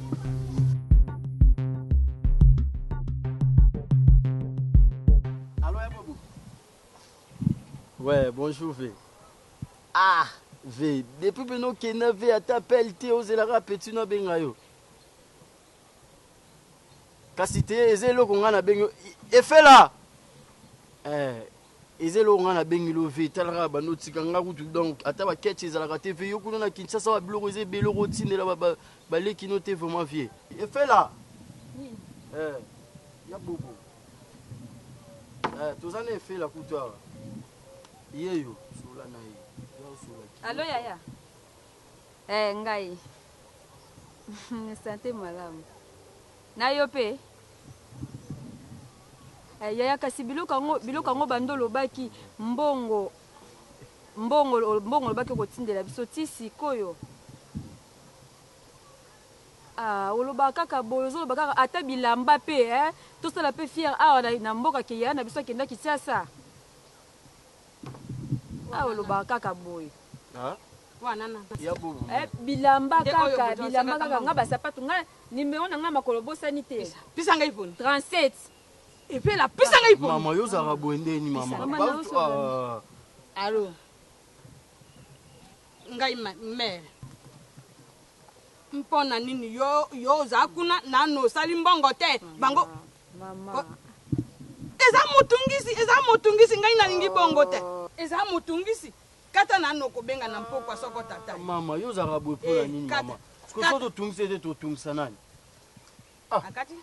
Speaker 15: Ouais, bonjour V. Ah, V. Depuis que nous avons V, à t'appelle Théo Zelara Petit no bengayo. Kasite, ezelo kongana bengo. Efe là. Ezelo kongana bengilo V. Talara banoti kanga kutu donc. Ata ba ketche Zelara TV yo kuno na Kinshasa wa biloko ze belo rotine là ba le kino te vraiment vie. Efe là. Ya bobo. Tozana efe là kutoa.
Speaker 16: Allô Yaya. Ngai. Santé malamu. Na yo pe. Yaya kasi biloko yango bandolo baki mbongo lobaki kotindela biso ti sikoyo. Olobaka kaka boyo ozoloba kaka ata bilamba pe tosala pe fier awa na mboka ke ya na biso akenda Kinshasa. Olobaka kaka boyo. Bilamba kaka nga basapato nga nimero na nga makolo bosani te.
Speaker 7: Pisa ngai poni
Speaker 16: 37.
Speaker 7: Et puis la pisa ngai poni.
Speaker 15: Mama yo zara boende ni mama.
Speaker 7: Allô. Ngai mère. Mpona nini yo za kuna na no sali mbongo te. Bango.
Speaker 16: Mama.
Speaker 7: Eza mutungisi ngai nalingi bongo te. Eza mutungisi. Kata na no kobenga na mpoko soko tata.
Speaker 15: Mama yo zara boe pona nini mama. Sko to tungise te to tungisa nani?
Speaker 7: Akati?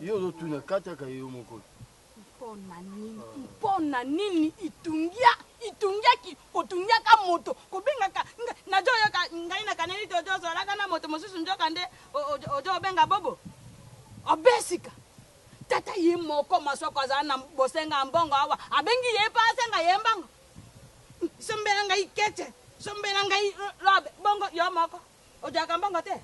Speaker 15: Yo do tuna kata ka yo moko.
Speaker 7: Mpona nini itungiaki otungiaka moto kobenga ka najoyo ka ngai na kaneli to jozo laka na moto mosusu njoka nde ojo benga bobo obesika tata ye moko masoko za na bosenga mbongo awa abengi ye pa senga ye mbango sombela ngai kete sombela ngai robe bongo yo moko ojaka mbongo te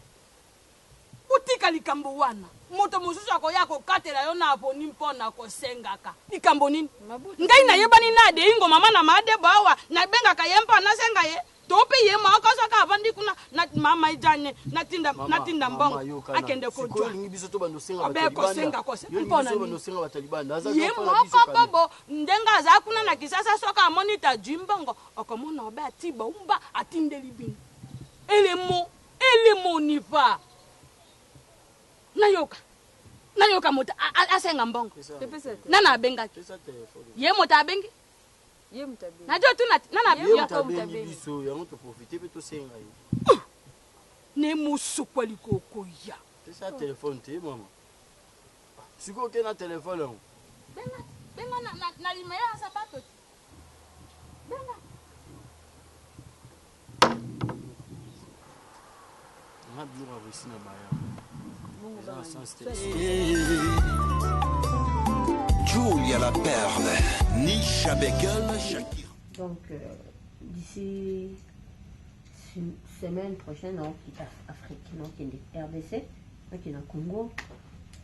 Speaker 7: utika likambo wana moto mosusu akoya kokatela yo na aponi mpona kosengaka likambo nini ngai nayebani na de ingo mama na made bawa na bengaka ye mpa na senga ye tope ye moko soka avandi kuna na mama ijane natinda mbongo akende kojwa abe kosenga mpona ye moko bobo ndenga za kuna na Kisasa soka amonita jimbongo okomona obe atiba umba atindeli bini elemo nipa nayoka moto asenga mbongo nana abengaki ye moto abengi najo tu nana
Speaker 15: biso yango to profiter pe to senga
Speaker 7: ne musukwa likoko ya
Speaker 15: pesa telefone te mama siko ke na telefone yango
Speaker 7: benga na limaya sapato benga
Speaker 15: na biro avisi na baya
Speaker 17: Julia la perle, Nisha Bekel, Shakira.
Speaker 18: Donc, d'ici une semaine prochaine, on quitte Afrique, on quitte RDC, on quitte le Congo.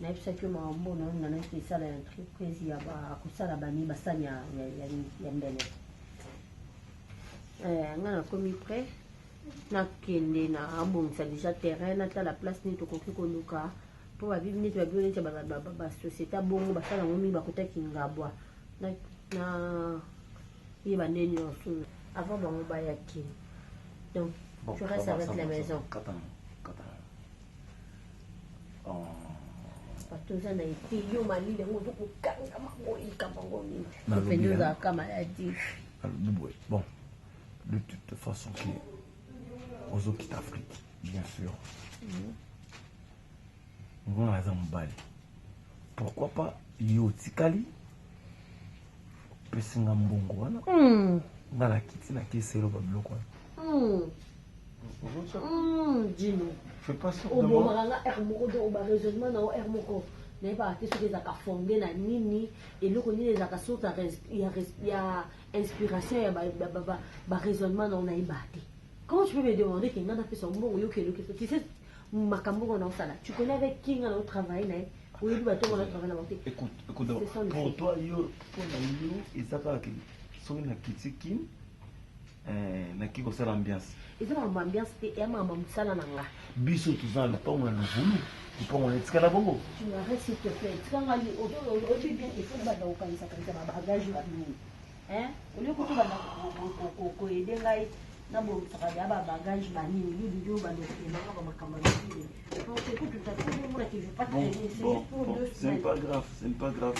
Speaker 18: On a eu ça que mon bon, on a fait ça dans l'entreprise, il y a ça là-bas, il y a ça, il y a un bel. On a commis prêt. Na kende na ambonisa déjà terrain na ta la place ni to koki koluka po ba bibi ni to ba bibi ni ba société bongo ba sala ngomi ba kota kingabwa na yeba neni osu avant ba ngoba ya ki donc tu restes avec la maison patoza na iti yo mali ngo to kokanga makoli kabango ni pendo za kama maladie
Speaker 19: bon de toute façon qui aux autres d'Afrique, bien sûr. On a un pourquoi pas Yotikali Pessinga Mbongo wana dans la kiti na kesero bablo quoi.
Speaker 18: Dino.
Speaker 19: Je sais pas si
Speaker 18: au bomanga ermoko do ba raisonnement na ermoko n'est pas que ce que ça ka fondé na nini et le connait les akasota il y a inspiration ya ba raisonnement na ibati. Comment tu peux me demander qu'il n'a pas fait son bon ou que tu sais ma cambo on a ça là. Tu connais avec qui on a travaillé ou il doit on a travaillé là.
Speaker 19: Écoute pour toi yo pour yo et ça pas que son na kitiki na kiko ça l'ambiance.
Speaker 18: Et ça l'ambiance et ma maman ça là nanga.
Speaker 19: Biso tout ça le pas on a voulu. Tu peux on est la bongo.
Speaker 18: Tu m'arrêtes s'il te plaît. Tu quand aller au bien il faut ba au kanisa kanisa bagage ba nous. Hein? Au lieu que tu vas ko aider ngai na bo tsaka ba bagage ba ni yo ba le ba makamba ni. Donc écoute tu t'attends moi que je pas traîner
Speaker 19: c'est pas grave.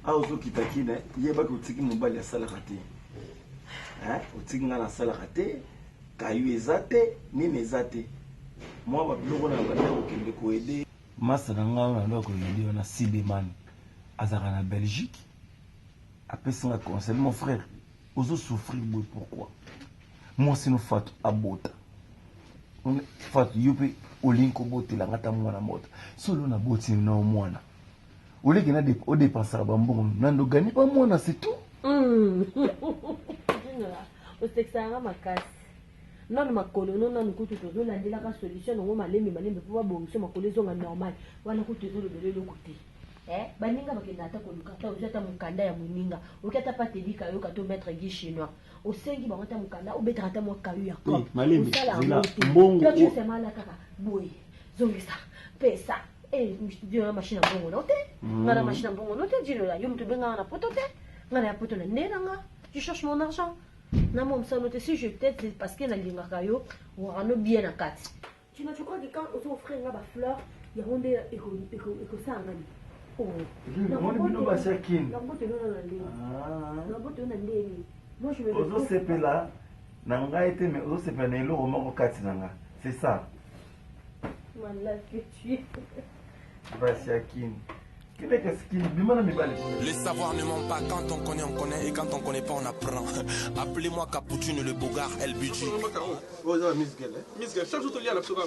Speaker 19: Ah ozo kitakine yeba ko tsiki mobali ya sala raté. Hein? O tsiki na sala raté. Kayu ezate nini ezate. Moi ba biloko na ba ndako kende ko aider. Masa na nga na ndako aider na Sideman. Azara na Belgique. Après ça conseil mon frère. Ozo souffrir pourquoi? Moi c'est nous fait à bota. fatu yo mpe olingi kobotelanga ata mwana mota solo na boti na mwana oleki odépensaka bambongo nando gani pa mwana c'est tout
Speaker 18: osekisanga makasi nanu makolo nanu kutu tozolandelaka solution nango malembe mpo babongisa makolo ezonga normal wana kutu ezolobela eloko te baninga bakenda ata koluka ata ozwi ata mokanda ya moninga oki ata pa telika yoka to maître gi chinois osengi bango ata mokanda obetaka ata mwa kayo ya osala mbongoosema kaka boye zongisa pesa dio machine ya mbongo no te nga na machine ya mbongo no te dilola yo moto obenganga na poto te nga na ya poto na nde nanga tu cherches mon argent na moi mosala no te si je peut-être c'est parce que nalingaka yo wakano bien na kati tu crois que quand ozo offrir nga bafleur yango nde ekosala ngani
Speaker 19: ozosepela na ngai te mais ozosepela na eloko moko kati na nga c'est ça basiakini
Speaker 17: le savoir ne ment pas. Quand on connaît, et quand on connaît pas, on apprend. Appelez-moi Capucine, le Bogart, El Budget.
Speaker 9: Miss Girl, chaque jour tu lis à la pseudo.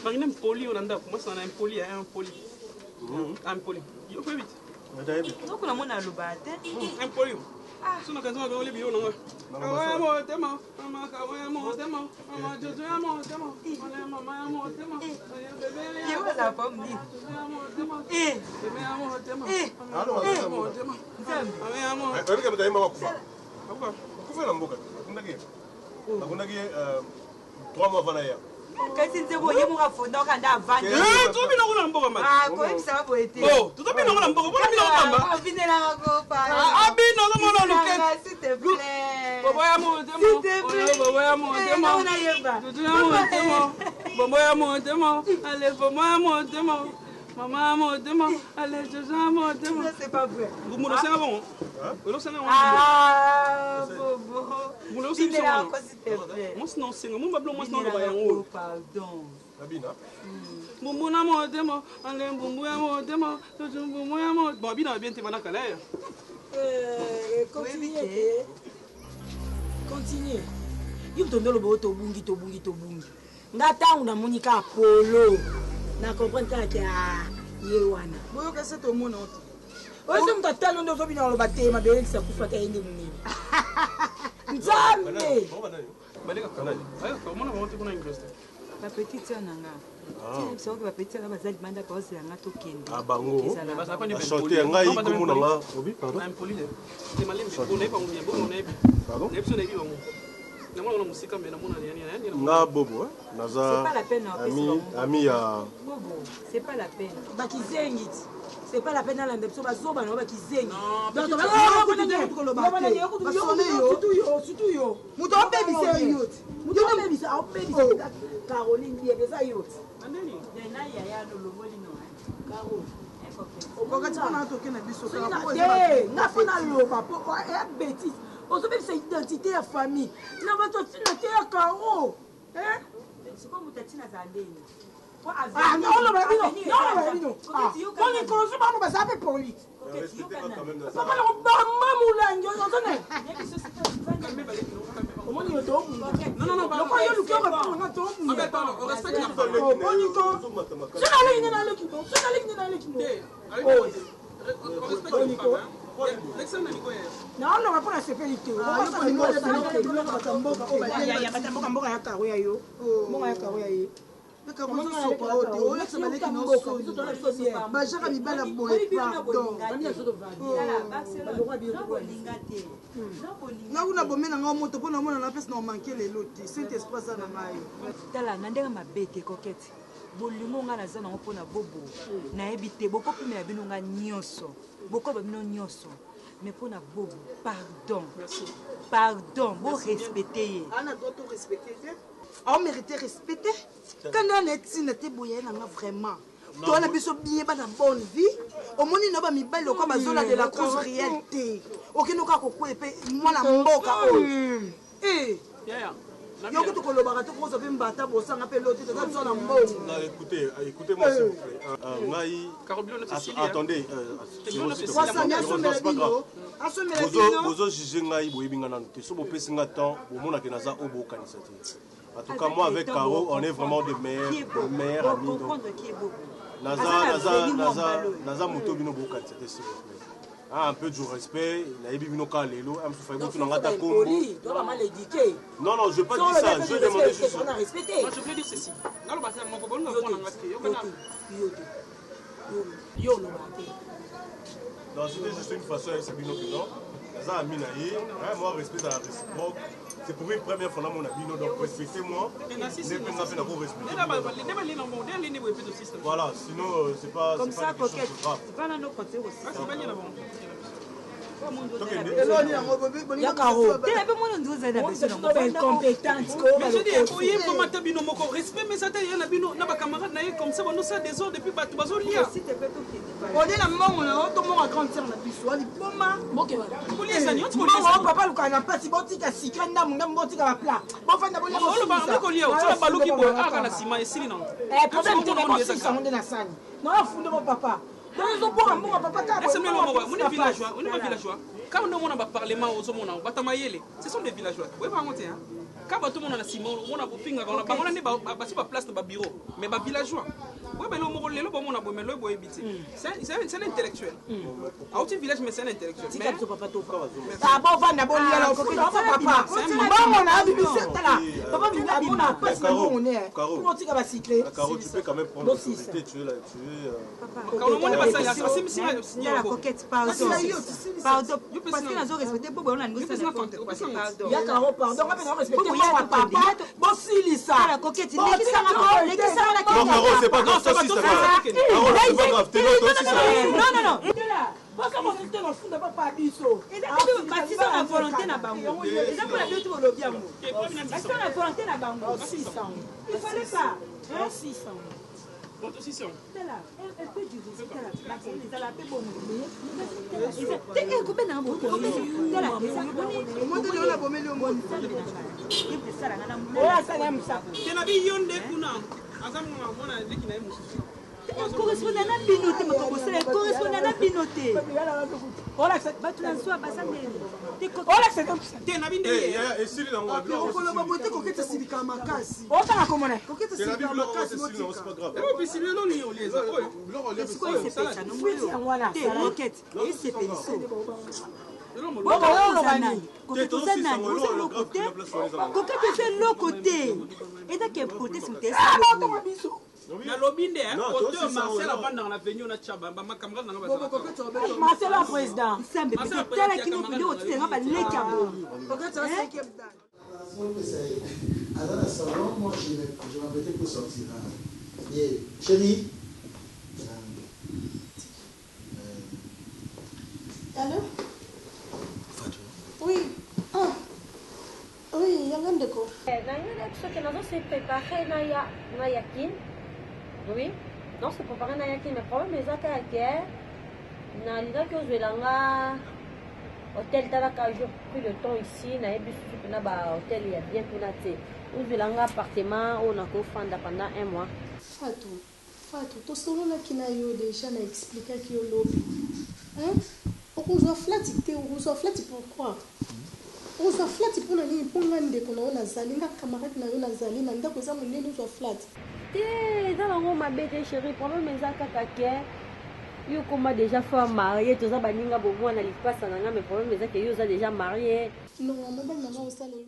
Speaker 9: Par exemple, poli, on a moi, c'est un poli, un poli. Un poli. Il faut vite.
Speaker 7: Donc, on a mon alobate.
Speaker 9: Un poli. Si on a besoin de les bio, non.
Speaker 7: kasi nzebo ye moka fonda okanda avandi
Speaker 9: tobina kuna mboka
Speaker 7: koyebisaka boye te
Speaker 9: tobina kuna mboka bona bina mamba
Speaker 7: obinelanga kopa
Speaker 9: abina ozomona luke bobo ya motema bobo ya motema bobo ya motema ale bobo ya motema maman ya motema ale jojo ya motema
Speaker 7: c'est pas vrai
Speaker 9: ngumulo senga bongo olo senga
Speaker 7: bobo
Speaker 9: ngumulo senga moi sinon senga mon bablo moi sinon ba yango
Speaker 7: pardon
Speaker 9: babina bumbu na motema ale bumbu ya motema jojo bumbu ya motema babina bien te bana kala
Speaker 6: continue yo tondolo bo tobungi nga tangu namoni ka polo na comprendre kaka ye wana
Speaker 7: boyoka se tomona ote
Speaker 6: oyo moto atalo nde ozobina oloba te mabelekisa kufa te ayende monene nzambe
Speaker 7: bapetite ya nanga soki bapetite yanga baza libanda baozelanga tokende
Speaker 14: bachante ya ngai komona nga nga bobo naza ami ya
Speaker 7: c'est pas la peine
Speaker 6: bakizengi ti c'est pas la peine alanda biso bazoba nango bakizengi surtout yo moto obebisa yo ti moto obebisa Caroline bien eza yo ti nga mpo naloba po ya bétise ozobebisa identité ya famille na bato tina te ya karo olikoloso bano baza mpe polite bama molangi ozone omoni yo toomuloko yo luki obaanga toomuloniko sonaleki nde naleki naonoka mpo na sepeli te batamboka ya karo ya yo mboka ya karo ya ye bajaka mibala boye pardon nakuna bomena nga moto mpo namona na mpesi na omanke lelo te saint esprit aza na ngai
Speaker 7: tala na ndenge mabe te kokete bolingo nga naza nango mpo na bobo nayebi te bokopimela bino nga nyonso bokoba bino nyonso mais mpo na bobo pardon borespecte ye
Speaker 6: aomérite respecte kanda na etina te boye nanga vraiment towana biso bien bana bonne vie omoni na bamibali lokwa bazolandela cause réelle te okende kaka kokwea mpe mwana mboka oyo yoko tokolobaka te koza mpe mbata bosanga mpe loti toza biso na mbongo
Speaker 14: écoutez-moi s'il vous plaît ngai attendez bozojuge ngai boyebi nga nanu te so bopesi nga temps bomonake naza oyo bokanisa te En tout cas, moi avec Caro, on est vraiment des meilleurs amis.
Speaker 7: Comprendre qui est beau.
Speaker 14: Naza moto bino boka c'était sûr. Un peu du respect, na yebi bino ka lelo, am so faiko tuna ngata kombo. Non non, je veux pas dire ça, je vais demander juste.
Speaker 9: Moi je veux dire ceci. Nalo basa mo ko na ko na ngati yo kana.
Speaker 7: Yo no bate.
Speaker 14: Non, c'était juste une façon avec Sabino Pino. Naza ami na ye, moi respect à la réciproque. C'est pour une première fois dans mon abino, donc respectez-moi. Voilà, sinon c'est pas
Speaker 7: comme ça, coquette. C'est pas dans nos côtés aussi.
Speaker 9: Respect, mais ça t'a dit, na ba camarade na comme ça, on ça des ordres depuis ba bazo lia.
Speaker 7: On est la maman, on a tout monde à grandir na biso. Ali boma.
Speaker 9: OK. Pour les années, tu
Speaker 7: connais ça. Papa lu kana pas si botika sikanda munga botika ba plat. Bon fa na bolia ko.
Speaker 9: On ba ko lia, tu ba luki boy aka na sima esili na.
Speaker 7: Problème tu na ko ça on est na sani. Non, funda mon papa.
Speaker 9: On est villageois. Quand on a parlement aux hommes, ce sont des villageois. Vous voyez pas, quand tout le monde a Simon, on a Bopinga, on a place de bureau, mais villageois. C'est un intellectuel. À aucun village, mais c'est un intellectuel.
Speaker 14: Caro, tu peux quand même prendre l'autorité, tu es là,
Speaker 7: la coquette, pardon. Parce que nous avons respecté beaucoup, on a négocié n'importe quoi. Il y a Caro, pardon, on a respecté papa. Bon, si, ça. La coquette, non, Caro, c'est pas grave, ça aussi, c'est pas grave. Caro, c'est pas grave, t'es là, toi aussi, non, non, non. Parce que mon système en fond de papa biso. Et c'est la volonté na bango. Et ça pour la deux tout le bien. Est-ce qu'on a la volonté na bango 600. Il fallait ça. 600.
Speaker 9: Bon, 600.
Speaker 7: C'est là. Elle peut dire c'est là. C'est la paix bon. C'est coupé dans mon. C'est là. Moi de la bombe le monde. C'est ça là na. Oya salam ça.
Speaker 9: Tena bi yonde kuna. Azamu mwana ndiki na yemu.
Speaker 7: Correspondant à binoté, ma copine. Correspondant à binoté. Voilà, c'est pas tout le soir, bah ça me. Voilà, c'est comme ça.
Speaker 14: T'es nabi ndé. Et si dans moi.
Speaker 7: On peut le botter coquette si bika makasi. On t'a comment est? Coquette si bika makasi,
Speaker 14: c'est pas grave.
Speaker 9: Et puis si le long on les a.
Speaker 7: C'est quoi c'est ça? Non, voilà, c'est coquette. Et c'est pénisso. Coquette c'est l'autre côté. Et donc quel côté c'est le
Speaker 9: na lobinde auteur Marcel avant dans l'avenue na chaba ba makamra na ba
Speaker 7: Marcel le président semble peut-être tel qui nous peut au terrain ba leka boni peut-être ça 5e dan
Speaker 11: à la salon moi je m'apprêtais pour sortir chérie
Speaker 18: allô oui oui yango ndeko na yule soki nazo se préparer na yakin. Oui, non, c'est préparé na yakin, mais problème est que na lida que je langa hôtel talaka j'ai pris le temps ici na yebi na ba hôtel il y a bien pour na té. Où je langa appartement on a ko fanda pendant 1 mois.
Speaker 20: Fatou, to solo na kina yo déjà na expliquer que yo lobby. Hein? On vous a flatté, pourquoi? On vous a flatté pour nani pour ngande ko na zali na camarade na yo na zali na ndako za munene nous a flatté.
Speaker 18: Dans la roue, ma bête chérie, problème est que yo comment déjà fait marier, tout ça, baninga, bon, moi, on a l'espace, mais problème est que yo déjà marié.
Speaker 20: Non, maman, ça le